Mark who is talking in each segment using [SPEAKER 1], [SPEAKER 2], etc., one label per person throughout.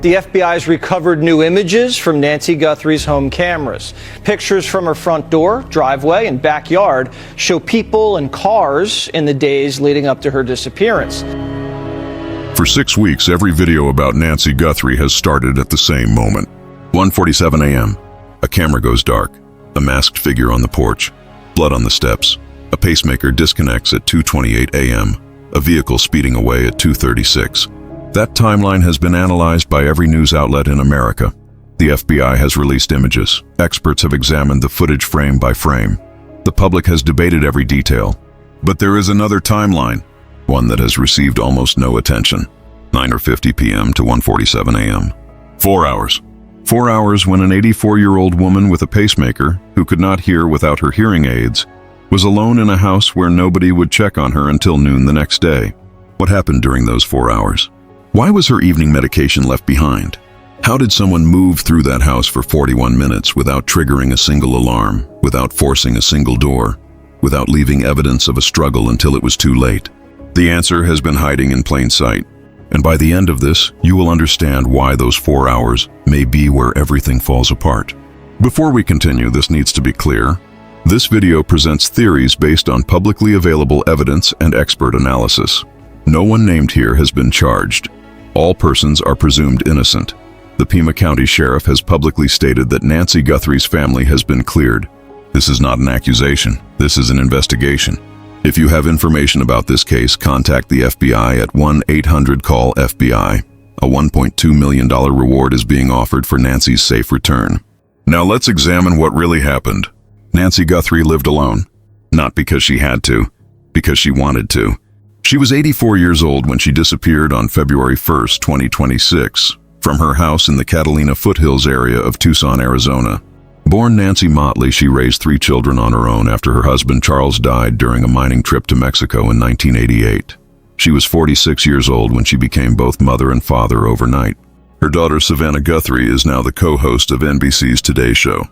[SPEAKER 1] the FBI's recovered new images from Nancy Guthrie's home cameras. Pictures from her front door, driveway, and backyard show people and cars in the days leading up to her disappearance.
[SPEAKER 2] For 6 weeks, every video about Nancy Guthrie has started at the same moment. 1:47 a.m. A camera goes dark. A masked figure on the porch. Blood on the steps. A pacemaker disconnects at 2:28 a.m. A vehicle speeding away at 2:36. That timeline has been analyzed by every news outlet in America. The FBI has released images. Experts have examined the footage frame by frame. The public has debated every detail. But there is another timeline, one that has received almost no attention. 9:50 p.m. to 1:47 a.m. 4 hours. 4 hours when an 84-year-old woman with a pacemaker, who could not hear without her hearing aids, was alone in a house where nobody would check on her until noon the next day. What happened during those 4 hours? Why was her evening medication left behind? How did someone move through that house for 41 minutes without triggering a single alarm, without forcing a single door, without leaving evidence of a struggle until it was too late? The answer has been hiding in plain sight. And by the end of this, you will understand why those 4 hours may be where everything falls apart. Before we continue, this needs to be clear. This video presents theories based on publicly available evidence and expert analysis. No one named here has been charged. All persons are presumed innocent. The Pima County Sheriff has publicly stated that Nancy Guthrie's family has been cleared. This is not an accusation. This is an investigation. If you have information about this case, contact the FBI at 1-800-CALL-FBI. A $1.2 million reward is being offered for Nancy's safe return. Now let's examine what really happened. Nancy Guthrie lived alone. Not because she had to, because she wanted to. She was 84 years old when she disappeared on February 1st, 2026, from her house in the Catalina foothills area of Tucson, Arizona. Born Nancy Motley, she raised 3 children on her own after her husband Charles died during a mining trip to Mexico in 1988. She was 46 years old when she became both mother and father overnight. Her daughter Savannah Guthrie is now the co-host of NBC's Today Show.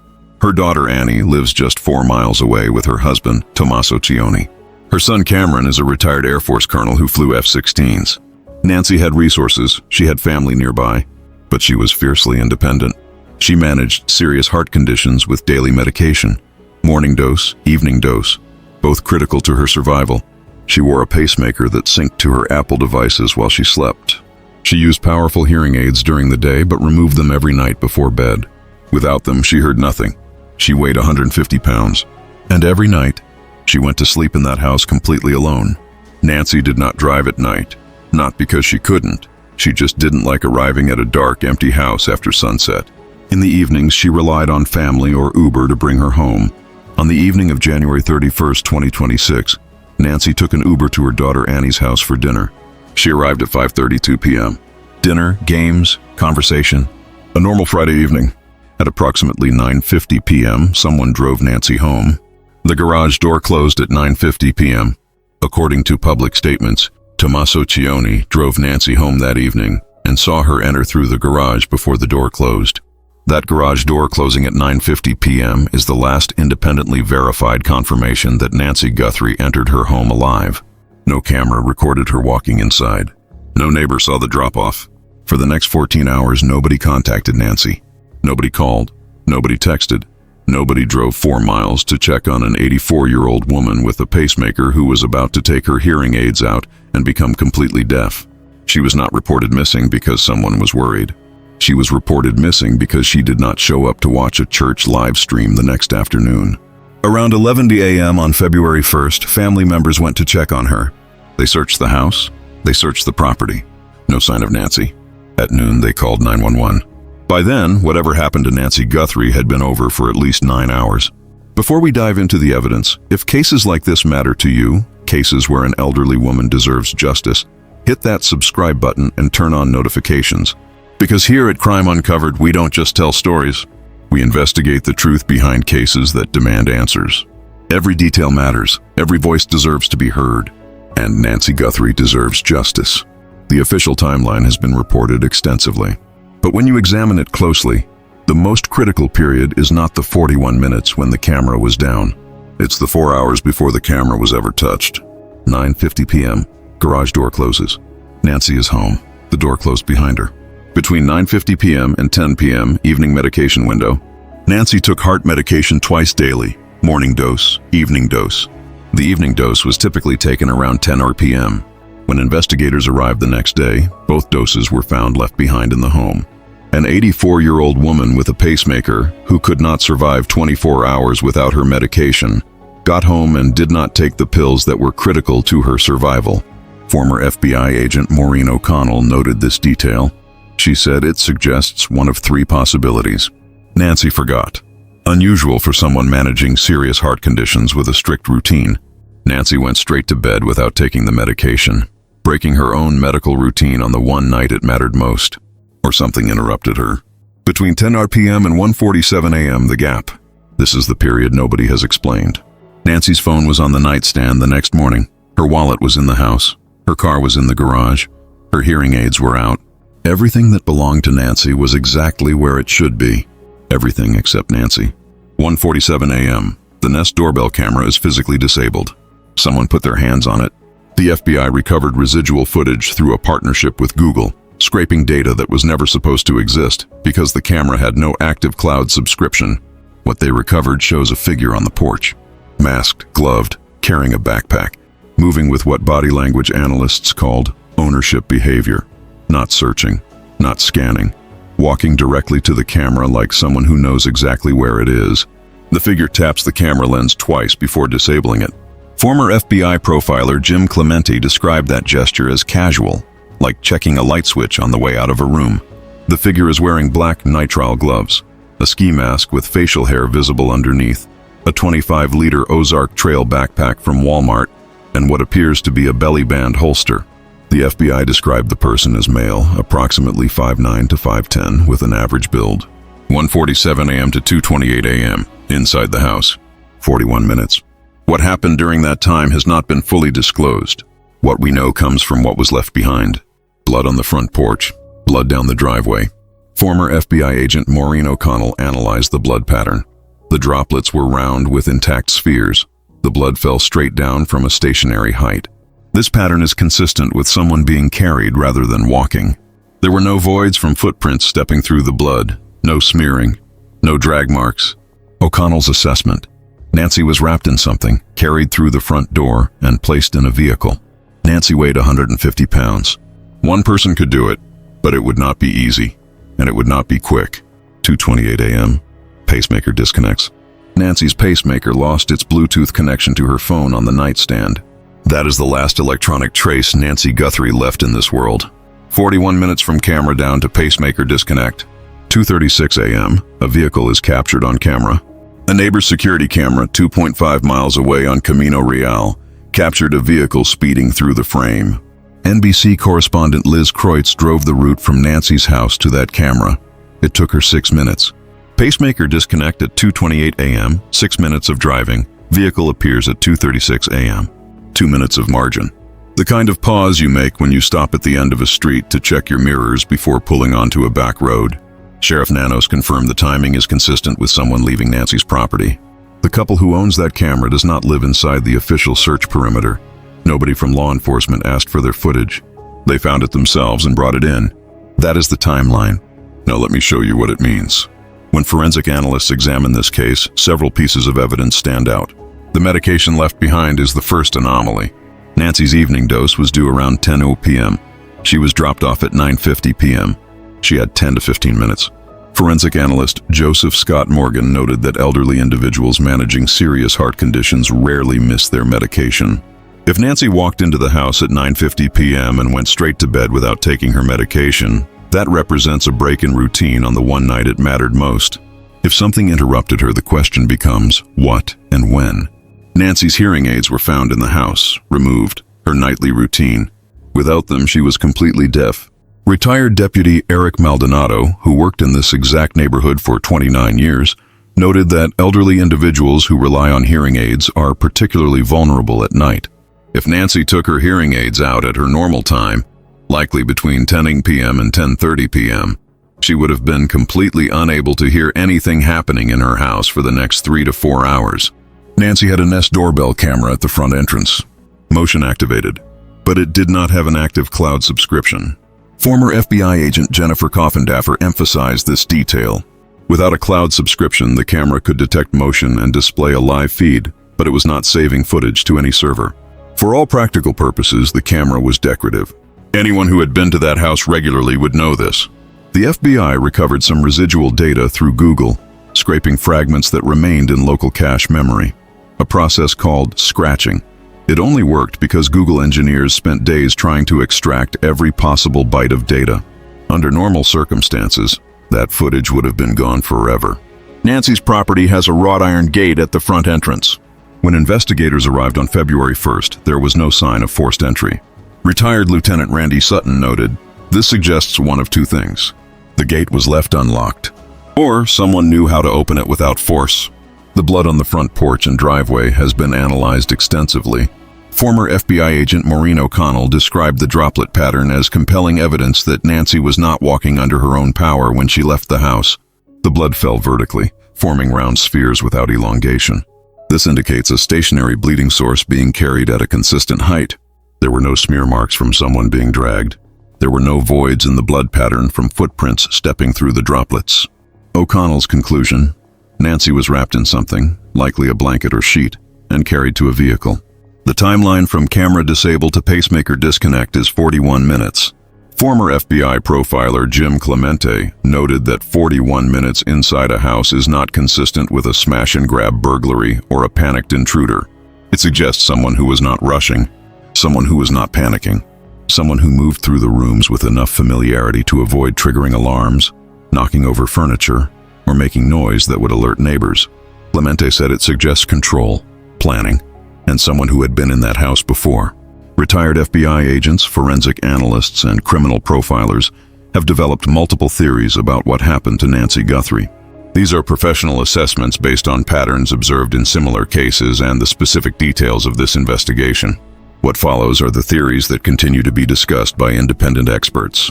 [SPEAKER 2] Her daughter Annie lives just 4 miles away with her husband, Tommaso Cioni. Her son Cameron is a retired Air Force colonel who flew F-16s. Nancy had resources, she had family nearby, but she was fiercely independent. She managed serious heart conditions with daily medication, morning dose, evening dose, both critical to her survival. She wore a pacemaker that synced to her Apple devices while she slept. She used powerful hearing aids during the day but removed them every night before bed. Without them, she heard nothing. She weighed 150 pounds. And every night, she went to sleep in that house completely alone. Nancy did not drive at night, not because she couldn't. She just didn't like arriving at a dark, empty house after sunset. In the evenings, she relied on family or Uber to bring her home. On the evening of January 31st, 2026, Nancy took an Uber to her daughter Annie's house for dinner. She arrived at 5:32 p.m. Dinner, games, conversation. A normal Friday evening. At approximately 9:50 p.m., someone drove Nancy home. The garage door closed at 9:50 p.m. According to public statements, Tommaso Cioni drove Nancy home that evening and saw her enter through the garage before the door closed. That garage door closing at 9:50 p.m. is the last independently verified confirmation that Nancy Guthrie entered her home alive. No camera recorded her walking inside. No neighbor saw the drop-off. For the next 14 hours, nobody contacted Nancy. Nobody called. Nobody texted. Nobody drove 4 miles to check on an 84-year-old woman with a pacemaker who was about to take her hearing aids out and become completely deaf. She was not reported missing because someone was worried. She was reported missing because she did not show up to watch a church live stream the next afternoon. Around 11:00 a.m. on February 1st, family members went to check on her. They searched the house. They searched the property. No sign of Nancy. At noon, they called 911. By then, whatever happened to Nancy Guthrie had been over for at least 9 hours. Before we dive into the evidence, if cases like this matter to you, cases where an elderly woman deserves justice, hit that subscribe button and turn on notifications. Because here at Crime Uncovered, we don't just tell stories. We investigate the truth behind cases that demand answers. Every detail matters. Every voice deserves to be heard. And Nancy Guthrie deserves justice. The official timeline has been reported extensively. But when you examine it closely, the most critical period is not the 41 minutes when the camera was down. It's the 4 hours before the camera was ever touched. 9:50 p.m., garage door closes. Nancy is home. The door closed behind her. Between 9:50 p.m. and 10 p.m. evening medication window, Nancy took heart medication twice daily, morning dose, evening dose. The evening dose was typically taken around 10 p.m. When investigators arrived the next day, both doses were found left behind in the home. An 84-year-old woman with a pacemaker who could not survive 24 hours without her medication got home and did not take the pills that were critical to her survival. Former FBI agent Maureen O'Connell noted this detail. She said it suggests one of three possibilities. Nancy forgot. Unusual for someone managing serious heart conditions with a strict routine. Nancy went straight to bed without taking the medication, breaking her own medical routine on the one night it mattered most. Or something interrupted her. Between 10 p.m. and 1:47 a.m., the gap. This is the period nobody has explained. Nancy's phone was on the nightstand the next morning. Her wallet was in the house. Her car was in the garage. Her hearing aids were out. Everything that belonged to Nancy was exactly where it should be. Everything except Nancy. 1:47 a.m. The Nest doorbell camera is physically disabled. Someone put their hands on it. The FBI recovered residual footage through a partnership with Google, scraping data that was never supposed to exist because the camera had no active cloud subscription. What they recovered shows a figure on the porch, masked, gloved, carrying a backpack, moving with what body language analysts called ownership behavior. Not searching, not scanning, walking directly to the camera like someone who knows exactly where it is. The figure taps the camera lens twice before disabling it. Former FBI profiler Jim Clemente described that gesture as casual, like checking a light switch on the way out of a room. The figure is wearing black nitrile gloves, a ski mask with facial hair visible underneath, a 25-liter Ozark Trail backpack from Walmart, and what appears to be a belly band holster. The FBI described the person as male, approximately 5'9" to 5'10", with an average build. 1:47 a.m. to 2:28 a.m., inside the house. 41 minutes. What happened during that time has not been fully disclosed. What we know comes from what was left behind. Blood on the front porch, blood down the driveway. Former FBI agent Maureen O'Connell analyzed the blood pattern. The droplets were round with intact spheres. The blood fell straight down from a stationary height. This pattern is consistent with someone being carried rather than walking. There were no voids from footprints stepping through the blood, no smearing, no drag marks. O'Connell's assessment: Nancy was wrapped in something, carried through the front door, and placed in a vehicle. Nancy weighed 150 pounds. One person could do it, but it would not be easy, and it would not be quick. 2:28 a.m. Pacemaker disconnects. Nancy's pacemaker lost its Bluetooth connection to her phone on the nightstand. That is the last electronic trace Nancy Guthrie left in this world. 41 minutes from camera down to pacemaker disconnect. 2:36 a.m. A vehicle is captured on camera. A neighbor's security camera 2.5 miles away on Camino Real captured a vehicle speeding through the frame. NBC correspondent Liz Kreutz drove the route from Nancy's house to that camera. It took her 6 minutes. Pacemaker disconnect at 2:28 a.m., 6 minutes of driving. Vehicle appears at 2:36 a.m. 2 minutes of margin. The kind of pause you make when you stop at the end of a street to check your mirrors before pulling onto a back road. Sheriff Nanos confirmed the timing is consistent with someone leaving Nancy's property. The couple who owns that camera does not live inside the official search perimeter. Nobody from law enforcement asked for their footage. They found it themselves and brought it in. That is the timeline. Now let me show you what it means. When forensic analysts examine this case, several pieces of evidence stand out. The medication left behind is the first anomaly. Nancy's evening dose was due around 10 p.m. She was dropped off at 9:50 p.m. She had 10 to 15 minutes. Forensic analyst Joseph Scott Morgan noted that elderly individuals managing serious heart conditions rarely miss their medication. If Nancy walked into the house at 9:50 p.m. and went straight to bed without taking her medication, that represents a break in routine on the one night it mattered most. If something interrupted her, the question becomes what and when. Nancy's hearing aids were found in the house, removed, her nightly routine. Without them, she was completely deaf. Retired Deputy Eric Maldonado, who worked in this exact neighborhood for 29 years, noted that elderly individuals who rely on hearing aids are particularly vulnerable at night. If Nancy took her hearing aids out at her normal time, likely between 10 p.m. and 10:30 p.m., she would have been completely unable to hear anything happening in her house for the next 3 to 4 hours. Nancy had a Nest doorbell camera at the front entrance, motion activated, but it did not have an active cloud subscription. Former FBI agent Jennifer Coffindaffer emphasized this detail. Without a cloud subscription, the camera could detect motion and display a live feed, but it was not saving footage to any server. For all practical purposes, the camera was decorative. Anyone who had been to that house regularly would know this. The FBI recovered some residual data through Google, scraping fragments that remained in local cache memory, a process called scratching. It only worked because Google engineers spent days trying to extract every possible byte of data. Under normal circumstances, that footage would have been gone forever. Nancy's property has a wrought iron gate at the front entrance. When investigators arrived on February 1st, there was no sign of forced entry. Retired Lieutenant Randy Sutton noted, "This suggests one of two things. The gate was left unlocked, or someone knew how to open it without force." The blood on the front porch and driveway has been analyzed extensively. Former FBI agent Maureen O'Connell described the droplet pattern as compelling evidence that Nancy was not walking under her own power when she left the house. The blood fell vertically, forming round spheres without elongation. This indicates a stationary bleeding source being carried at a consistent height. There were no smear marks from someone being dragged. There were no voids in the blood pattern from footprints stepping through the droplets. O'Connell's conclusion: Nancy was wrapped in something, likely a blanket or sheet, and carried to a vehicle. The timeline from camera disable to pacemaker disconnect is 41 minutes. Former FBI profiler Jim Clemente noted that 41 minutes inside a house is not consistent with a smash-and-grab burglary or a panicked intruder. It suggests someone who was not rushing, someone who was not panicking, someone who moved through the rooms with enough familiarity to avoid triggering alarms, knocking over furniture, or making noise that would alert neighbors. Clemente said it suggests control, planning, and someone who had been in that house before. Retired FBI agents, forensic analysts, and criminal profilers have developed multiple theories about what happened to Nancy Guthrie. These are professional assessments based on patterns observed in similar cases and the specific details of this investigation. What follows are the theories that continue to be discussed by independent experts.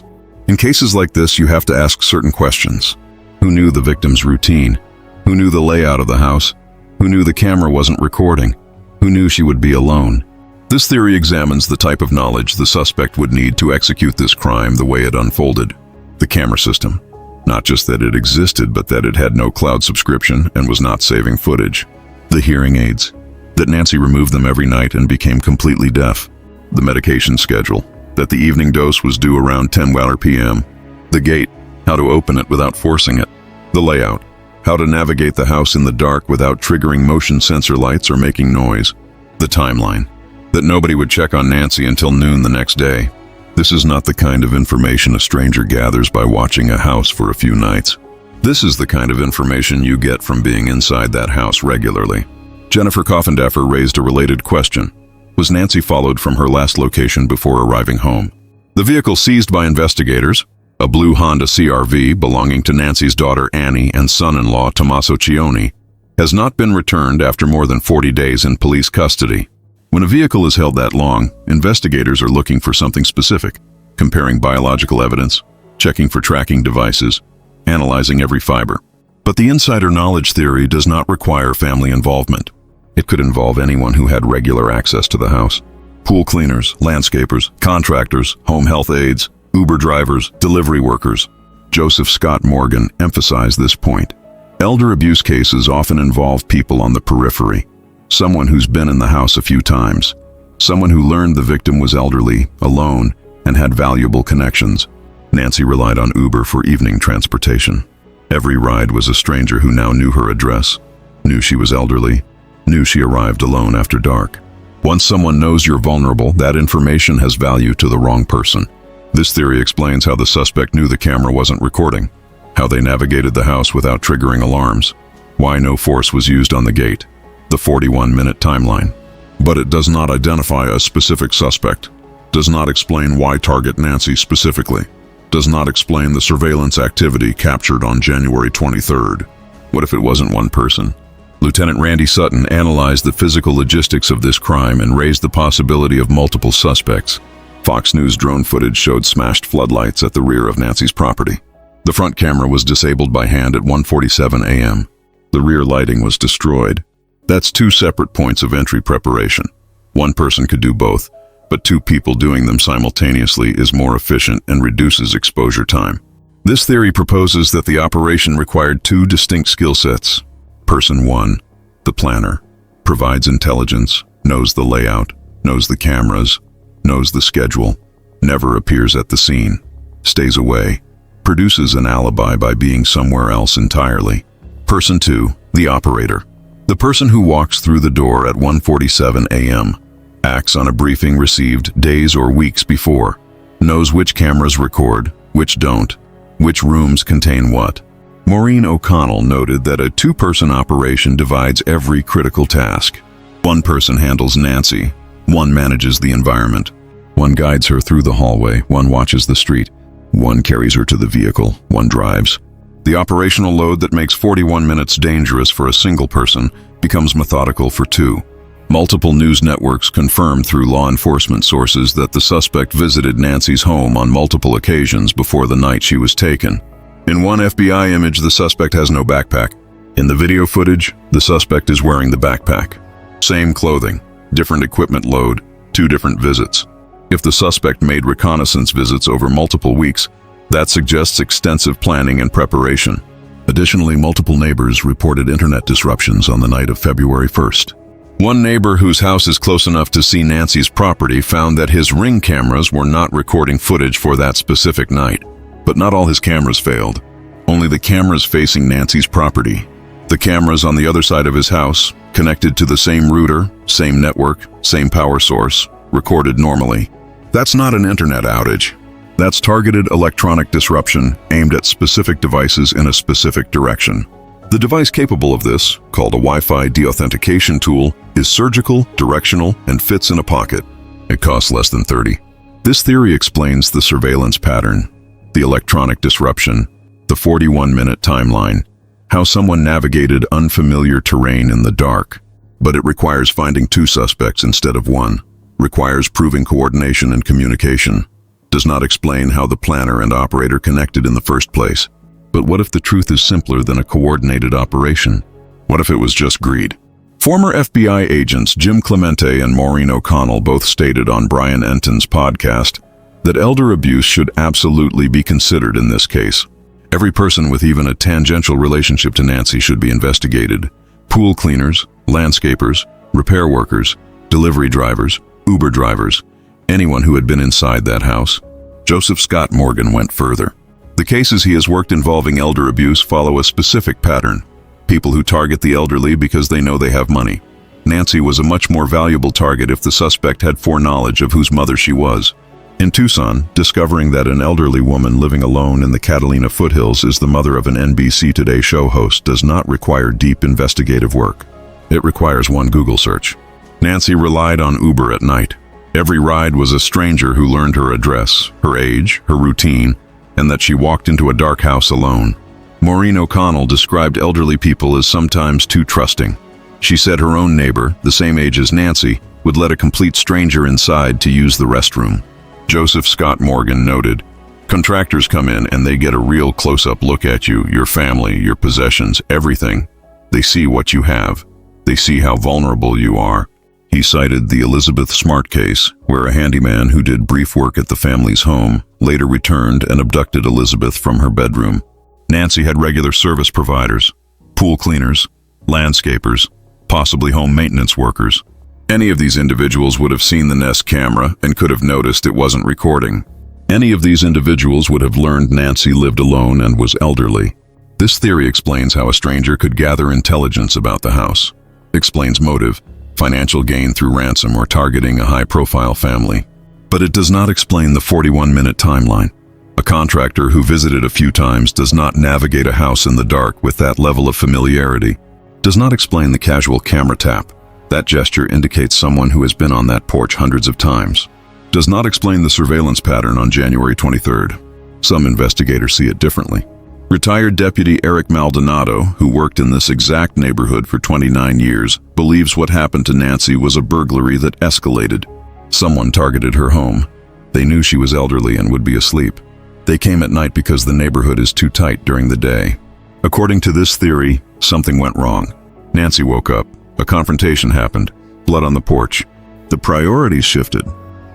[SPEAKER 2] In cases like this, you have to ask certain questions. Who knew the victim's routine? Who knew the layout of the house? Who knew the camera wasn't recording? Who knew she would be alone? This theory examines the type of knowledge the suspect would need to execute this crime the way it unfolded. The camera system. Not just that it existed, but that it had no cloud subscription and was not saving footage. The hearing aids. That Nancy removed them every night and became completely deaf. The medication schedule. That the evening dose was due around 10 p.m. The gate. How to open it without forcing it. The layout. How to navigate the house in the dark without triggering motion sensor lights or making noise. The timeline. That nobody would check on Nancy until noon the next day. This is not the kind of information a stranger gathers by watching a house for a few nights. This is the kind of information you get from being inside that house regularly. Jennifer Coffindaffer raised a related question. Was Nancy followed from her last location before arriving home? The vehicle seized by investigators, a blue Honda CR-V belonging to Nancy's daughter Annie and son-in-law Tommaso Cioni, has not been returned after more than 40 days in police custody. When a vehicle is held that long, investigators are looking for something specific, comparing biological evidence, checking for tracking devices, analyzing every fiber. But the insider knowledge theory does not require family involvement. It could involve anyone who had regular access to the house. Pool cleaners, landscapers, contractors, home health aides, Uber drivers, delivery workers. Joseph Scott Morgan emphasized this point. Elder abuse cases often involve people on the periphery. Someone who's been in the house a few times. Someone who learned the victim was elderly, alone, and had valuable connections. Nancy relied on Uber for evening transportation. Every ride was a stranger who now knew her address, knew she was elderly, knew she arrived alone after dark. Once someone knows you're vulnerable, that information has value to the wrong person. This theory explains how the suspect knew the camera wasn't recording, how they navigated the house without triggering alarms, why no force was used on the gate, the 41-minute timeline. But it does not identify a specific suspect, does not explain why target Nancy specifically, does not explain the surveillance activity captured on January 23rd. What if it wasn't one person? Lieutenant Randy Sutton analyzed the physical logistics of this crime and raised the possibility of multiple suspects. Fox News drone footage showed smashed floodlights at the rear of Nancy's property. The front camera was disabled by hand at 1:47 a.m. The rear lighting was destroyed. That's two separate points of entry preparation. One person could do both, but two people doing them simultaneously is more efficient and reduces exposure time. This theory proposes that the operation required two distinct skill sets. Person 1, the planner, provides intelligence, knows the layout, knows the cameras, knows the schedule, never appears at the scene, stays away, produces an alibi by being somewhere else entirely. Person 2, the operator, the person who walks through the door at 1:47 a.m., acts on a briefing received days or weeks before, knows which cameras record, which don't, which rooms contain what. Maureen O'Connell noted that a two-person operation divides every critical task. One person handles Nancy, one manages the environment, one guides her through the hallway, one watches the street, one carries her to the vehicle, one drives. The operational load that makes 41 minutes dangerous for a single person becomes methodical for two. Multiple news networks confirmed through law enforcement sources that the suspect visited Nancy's home on multiple occasions before the night she was taken. In one FBI image, the suspect has no backpack. In the video footage, the suspect is wearing the backpack. Same clothing, different equipment load, two different visits. If the suspect made reconnaissance visits over multiple weeks, that suggests extensive planning and preparation. Additionally, multiple neighbors reported internet disruptions on the night of February 1st. One neighbor whose house is close enough to see Nancy's property found that his Ring cameras were not recording footage for that specific night. But not all his cameras failed. Only the cameras facing Nancy's property. The cameras on the other side of his house, connected to the same router, same network, same power source, recorded normally. That's not an internet outage. That's targeted electronic disruption aimed at specific devices in a specific direction. The device capable of this, called a Wi-Fi deauthentication tool, is surgical, directional, and fits in a pocket. It costs less than $30. This theory explains the surveillance pattern, the electronic disruption, the 41-minute timeline, how someone navigated unfamiliar terrain in the dark. But it requires finding two suspects instead of one, requires proving coordination and communication, does not explain how the planner and operator connected in the first place. But what if the truth is simpler than a coordinated operation? What if it was just greed? Former FBI agents Jim Clemente and Maureen O'Connell both stated on Brian Enton's podcast that elder abuse should absolutely be considered in this case. Every person with even a tangential relationship to Nancy should be investigated. Pool cleaners, landscapers, repair workers, delivery drivers, Uber drivers, anyone who had been inside that house. Joseph Scott Morgan went further. The cases he has worked involving elder abuse follow a specific pattern. People who target the elderly because they know they have money. Nancy was a much more valuable target if the suspect had foreknowledge of whose mother she was. In Tucson, discovering that an elderly woman living alone in the Catalina foothills is the mother of an NBC Today show host does not require deep investigative work. It requires one Google search. Nancy relied on Uber at night. Every ride was a stranger who learned her address, her age, her routine, and that she walked into a dark house alone. Maureen O'Connell described elderly people as sometimes too trusting. She said her own neighbor, the same age as Nancy, would let a complete stranger inside to use the restroom. Joseph Scott Morgan noted, "Contractors come in and they get a real close-up look at you, your family, your possessions, everything. They see what you have. They see how vulnerable you are." He cited the Elizabeth Smart case, where a handyman who did brief work at the family's home later returned and abducted Elizabeth from her bedroom. Nancy had regular service providers, pool cleaners, landscapers, possibly home maintenance workers. Any of these individuals would have seen the Nest camera and could have noticed it wasn't recording. Any of these individuals would have learned Nancy lived alone and was elderly. This theory explains how a stranger could gather intelligence about the house, explains motive, financial gain through ransom or targeting a high-profile family. But it does not explain the 41-minute timeline. A contractor who visited a few times does not navigate a house in the dark with that level of familiarity. Does not explain the casual camera tap. That gesture indicates someone who has been on that porch hundreds of times. Does not explain the surveillance pattern on January 23rd. Some investigators see it differently. Retired Deputy Eric Maldonado, who worked in this exact neighborhood for 29 years, believes what happened to Nancy was a burglary that escalated. Someone targeted her home. They knew she was elderly and would be asleep. They came at night because the neighborhood is too tight during the day. According to this theory, something went wrong. Nancy woke up. A confrontation happened. Blood on the porch. The priorities shifted.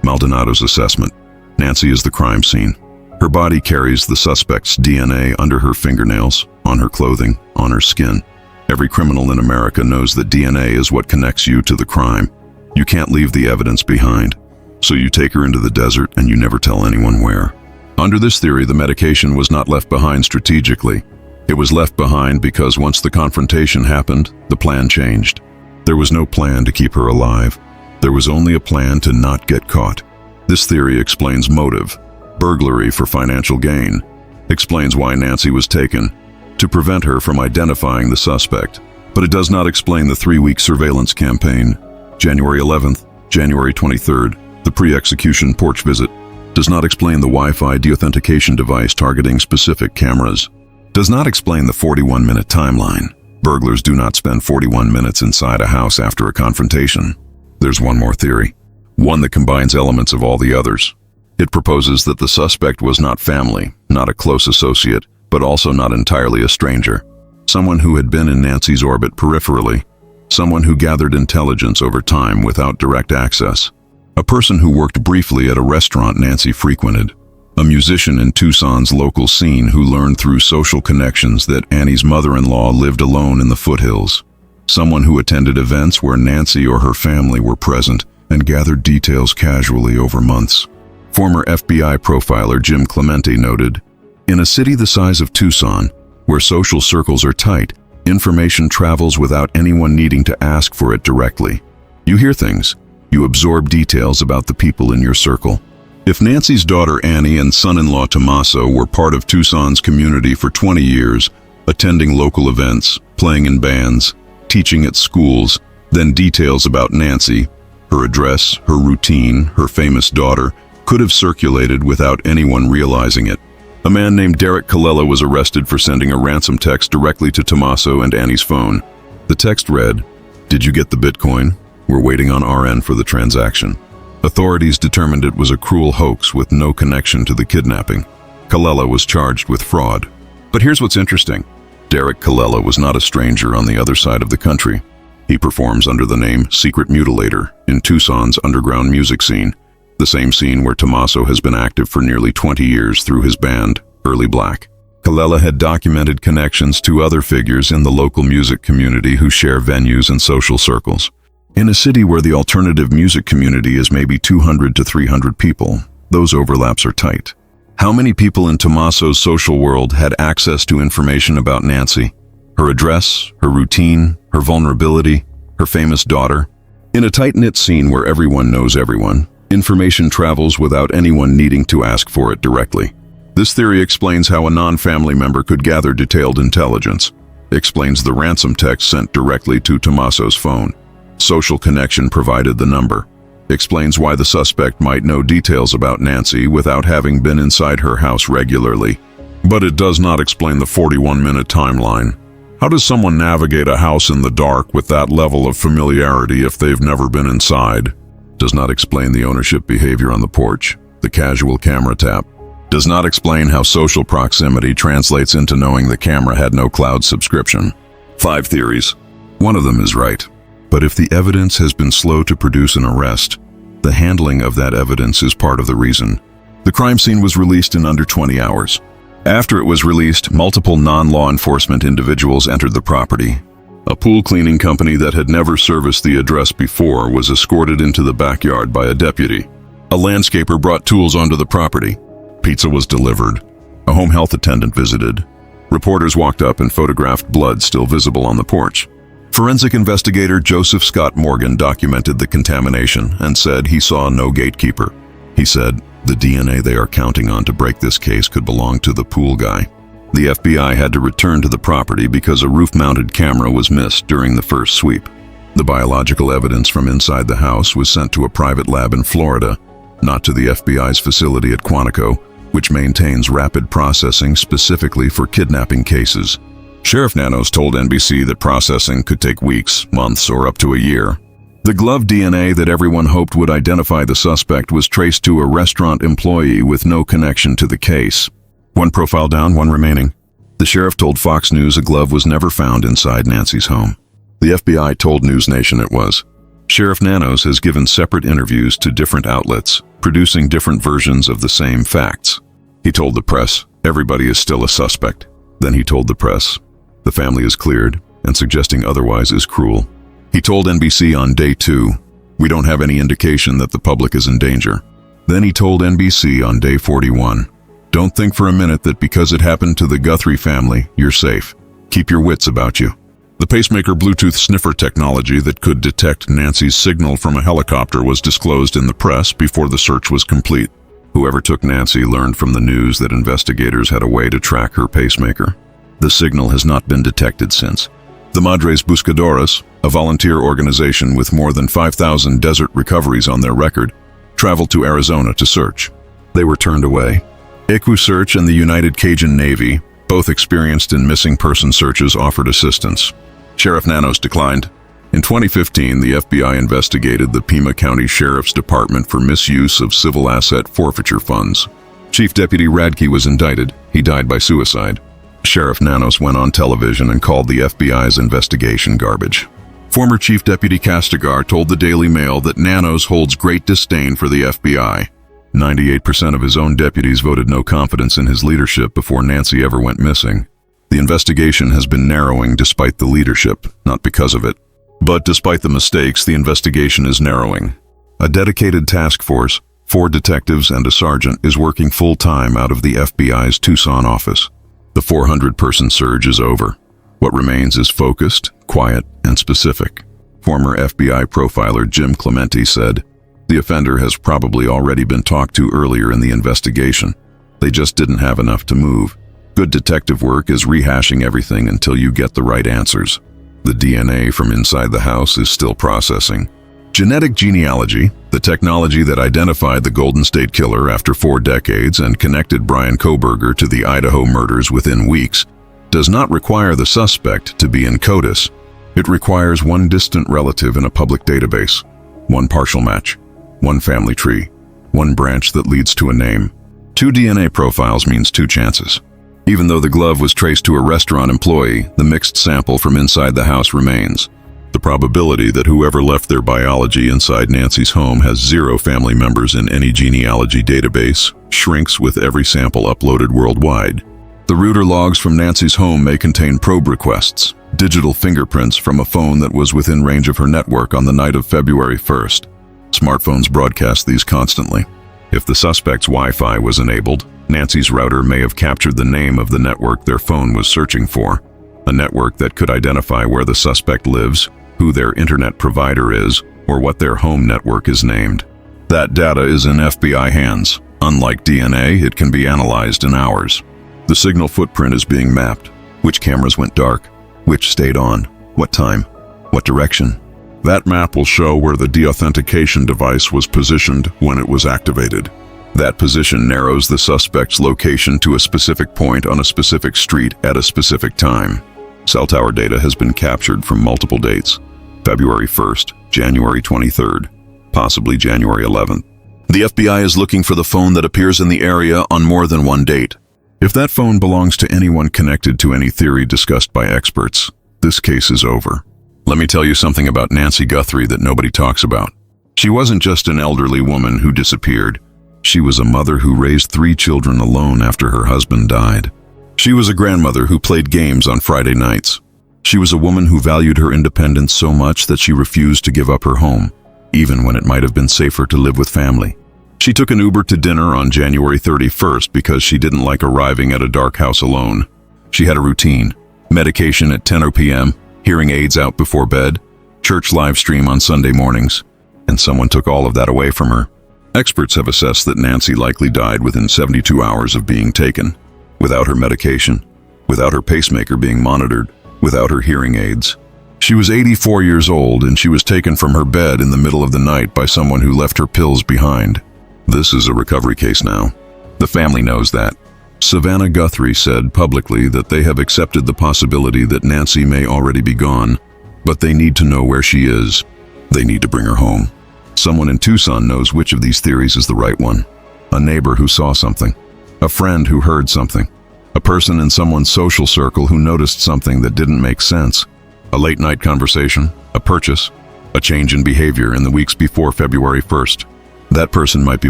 [SPEAKER 2] Maldonado's assessment. Nancy is the crime scene. Her body carries the suspect's DNA under her fingernails, on her clothing, on her skin. Every criminal in America knows that DNA is what connects you to the crime. You can't leave the evidence behind. So you take her into the desert and you never tell anyone where. Under this theory, the medication was not left behind strategically. It was left behind because once the confrontation happened, the plan changed. There was no plan to keep her alive. There was only a plan to not get caught. This theory explains motive. Burglary for financial gain. Explains why Nancy was taken, to prevent her from identifying the suspect. But it does not explain the 3-week surveillance campaign. January 11th, January 23rd, the pre-execution porch visit. Does not explain the Wi-Fi deauthentication device targeting specific cameras. Does not explain the 41-minute timeline. Burglars do not spend 41 minutes inside a house after a confrontation. There's one more theory. One that combines elements of all the others. It proposes that the suspect was not family, not a close associate, but also not entirely a stranger. Someone who had been in Nancy's orbit peripherally. Someone who gathered intelligence over time without direct access. A person who worked briefly at a restaurant Nancy frequented. A musician in Tucson's local scene who learned through social connections that Annie's mother-in-law lived alone in the foothills. Someone who attended events where Nancy or her family were present and gathered details casually over months. Former FBI profiler Jim Clemente noted, "In a city the size of Tucson, where social circles are tight, information travels without anyone needing to ask for it directly. You hear things. You absorb details about the people in your circle." If Nancy's daughter Annie and son-in-law Tommaso were part of Tucson's community for 20 years, attending local events, playing in bands, teaching at schools, then details about Nancy, her address, her routine, her famous daughter, could have circulated without anyone realizing it. A man named Derek Colella was arrested for sending a ransom text directly to Tommaso and Annie's phone. The text read, "Did you get the Bitcoin? We're waiting on our end for the transaction." Authorities determined it was a cruel hoax with no connection to the kidnapping. Colella was charged with fraud. But here's what's interesting. Derek Colella was not a stranger on the other side of the country. He performs under the name Secret Mutilator in Tucson's underground music scene, the same scene where Tommaso has been active for nearly 20 years through his band, Early Black. Colella had documented connections to other figures in the local music community who share venues and social circles. In a city where the alternative music community is maybe 200 to 300 people, those overlaps are tight. How many people in Tommaso's social world had access to information about Nancy? Her address, her routine, her vulnerability, her famous daughter? In a tight-knit scene where everyone knows everyone, information travels without anyone needing to ask for it directly. This theory explains how a non-family member could gather detailed intelligence. It explains the ransom text sent directly to Tommaso's phone. Social connection provided the number. Explains why the suspect might know details about Nancy without having been inside her house regularly. But it does not explain the 41-minute timeline. How does someone navigate a house in the dark with that level of familiarity if they've never been inside? Does not explain the ownership behavior on the porch, the casual camera tap. Does not explain how social proximity translates into knowing the camera had no cloud subscription. 5 theories. One of them is right. But if the evidence has been slow to produce an arrest, the handling of that evidence is part of the reason. The crime scene was released in under 20 hours. After it was released, multiple non-law enforcement individuals entered the property. A pool cleaning company that had never serviced the address before was escorted into the backyard by a deputy. A landscaper brought tools onto the property. Pizza was delivered. A home health attendant visited. Reporters walked up and photographed blood still visible on the porch. Forensic investigator Joseph Scott Morgan documented the contamination and said he saw no gatekeeper. He said, "The DNA they are counting on to break this case could belong to the pool guy." The FBI had to return to the property because a roof-mounted camera was missed during the first sweep. The biological evidence from inside the house was sent to a private lab in Florida, not to the FBI's facility at Quantico, which maintains rapid processing specifically for kidnapping cases. Sheriff Nanos told NBC that processing could take weeks, months, or up to a year. The glove DNA that everyone hoped would identify the suspect was traced to a restaurant employee with no connection to the case. One profile down, one remaining. The sheriff told Fox News a glove was never found inside Nancy's home. The FBI told News Nation it was. Sheriff Nanos has given separate interviews to different outlets, producing different versions of the same facts. He told the press, everybody is still a suspect. Then he told the press, the family is cleared, and suggesting otherwise is cruel. He told NBC on day 2, we don't have any indication that the public is in danger. Then he told NBC on day 41, don't think for a minute that because it happened to the Guthrie family, you're safe. Keep your wits about you. The pacemaker Bluetooth sniffer technology that could detect Nancy's signal from a helicopter was disclosed in the press before the search was complete. Whoever took Nancy learned from the news that investigators had a way to track her pacemaker. The signal has not been detected since. The Madres Buscadoras, a volunteer organization with more than 5,000 desert recoveries on their record, traveled to Arizona to search. They were turned away. EquuSearch and the United Cajun Navy, both experienced in missing person searches, offered assistance. Sheriff Nanos declined. In 2015, the FBI investigated the Pima County Sheriff's Department for misuse of civil asset forfeiture funds. Chief Deputy Radke was indicted. He died by suicide. Sheriff Nanos went on television and called the FBI's investigation garbage. Former Chief Deputy Castigar told the Daily Mail that Nanos holds great disdain for the FBI. 98% of his own deputies voted no confidence in his leadership before Nancy ever went missing. The investigation has been narrowing despite the leadership, not because of it. But despite the mistakes, the investigation is narrowing. A dedicated task force, 4 detectives and a sergeant, is working full-time out of the FBI's Tucson office. The 400-person surge is over. What remains is focused, quiet, and specific. Former FBI profiler Jim Clemente said, the offender has probably already been talked to earlier in the investigation. They just didn't have enough to move. Good detective work is rehashing everything until you get the right answers. The DNA from inside the house is still processing. Genetic genealogy, the technology that identified the Golden State Killer after 4 decades and connected Brian Kohberger to the Idaho murders within weeks, does not require the suspect to be in CODIS. It requires one distant relative in a public database, one partial match, one family tree, one branch that leads to a name. 2 DNA profiles means 2 chances. Even though the glove was traced to a restaurant employee, the mixed sample from inside the house remains. The probability that whoever left their biology inside Nancy's home has 0 family members in any genealogy database shrinks with every sample uploaded worldwide. The router logs from Nancy's home may contain probe requests, digital fingerprints from a phone that was within range of her network on the night of February 1st. Smartphones broadcast these constantly. If the suspect's Wi-Fi was enabled, Nancy's router may have captured the name of the network their phone was searching for, a network that could identify where the suspect lives, who their internet provider is, or what their home network is named. That data is in FBI hands. Unlike DNA, it can be analyzed in hours. The signal footprint is being mapped. Which cameras went dark? Which stayed on? What time? What direction? That map will show where the deauthentication device was positioned when it was activated. That position narrows the suspect's location to a specific point on a specific street at a specific time. Cell tower data has been captured from multiple dates: February 1st, January 23rd, possibly January 11th. The FBI is looking for the phone that appears in the area on more than one date. If that phone belongs to anyone connected to any theory discussed by experts, this case is over. Let me tell you something about Nancy Guthrie that nobody talks about. She wasn't just an elderly woman who disappeared. She was a mother who raised 3 children alone after her husband died. She was a grandmother who played games on Friday nights. She was a woman who valued her independence so much that she refused to give up her home, even when it might have been safer to live with family. She took an Uber to dinner on January 31st because she didn't like arriving at a dark house alone. She had a routine: medication at 10 p.m., hearing aids out before bed, church live stream on Sunday mornings, and someone took all of that away from her. Experts have assessed that Nancy likely died within 72 hours of being taken, without her medication, without her pacemaker being monitored, without her hearing aids. She was 84 years old and she was taken from her bed in the middle of the night by someone who left her pills behind. This is a recovery case now. The family knows that. Savannah Guthrie said publicly that they have accepted the possibility that Nancy may already be gone, but they need to know where she is. They need to bring her home. Someone in Tucson knows which of these theories is the right one. A neighbor who saw something. A friend who heard something. A person in someone's social circle who noticed something that didn't make sense. A late-night conversation. A purchase. A change in behavior in the weeks before February 1st. That person might be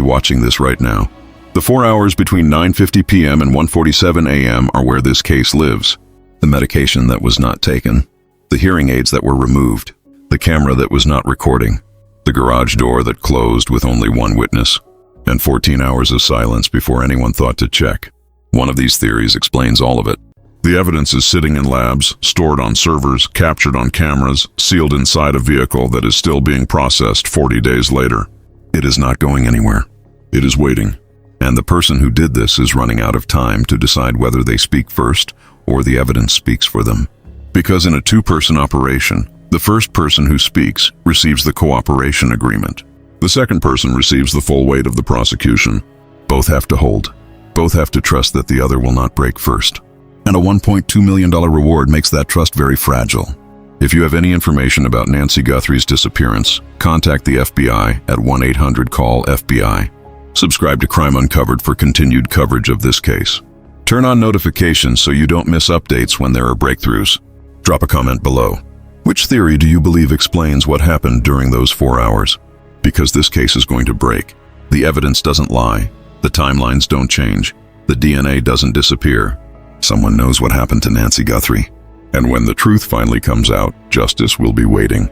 [SPEAKER 2] watching this right now. The 4 hours between 9:50 p.m. and 1:47 a.m. are where this case lives. The medication that was not taken, the hearing aids that were removed, the camera that was not recording, the garage door that closed with only one witness, and 14 hours of silence before anyone thought to check. One of these theories explains all of it. The evidence is sitting in labs, stored on servers, captured on cameras, sealed inside a vehicle that is still being processed 40 days later. It is not going anywhere. It is waiting. And the person who did this is running out of time to decide whether they speak first or the evidence speaks for them. Because in a two-person operation, the first person who speaks receives the cooperation agreement. The second person receives the full weight of the prosecution. Both have to hold. Both have to trust that the other will not break first. And a $1.2 million reward makes that trust very fragile. If you have any information about Nancy Guthrie's disappearance, contact the FBI at 1-800-CALL-FBI. Subscribe to Crime Uncovered for continued coverage of this case. Turn on notifications so you don't miss updates when there are breakthroughs. Drop a comment below. Which theory do you believe explains what happened during those 4 hours? Because this case is going to break. The evidence doesn't lie. The timelines don't change. The DNA doesn't disappear. Someone knows what happened to Nancy Guthrie. And when the truth finally comes out, justice will be waiting.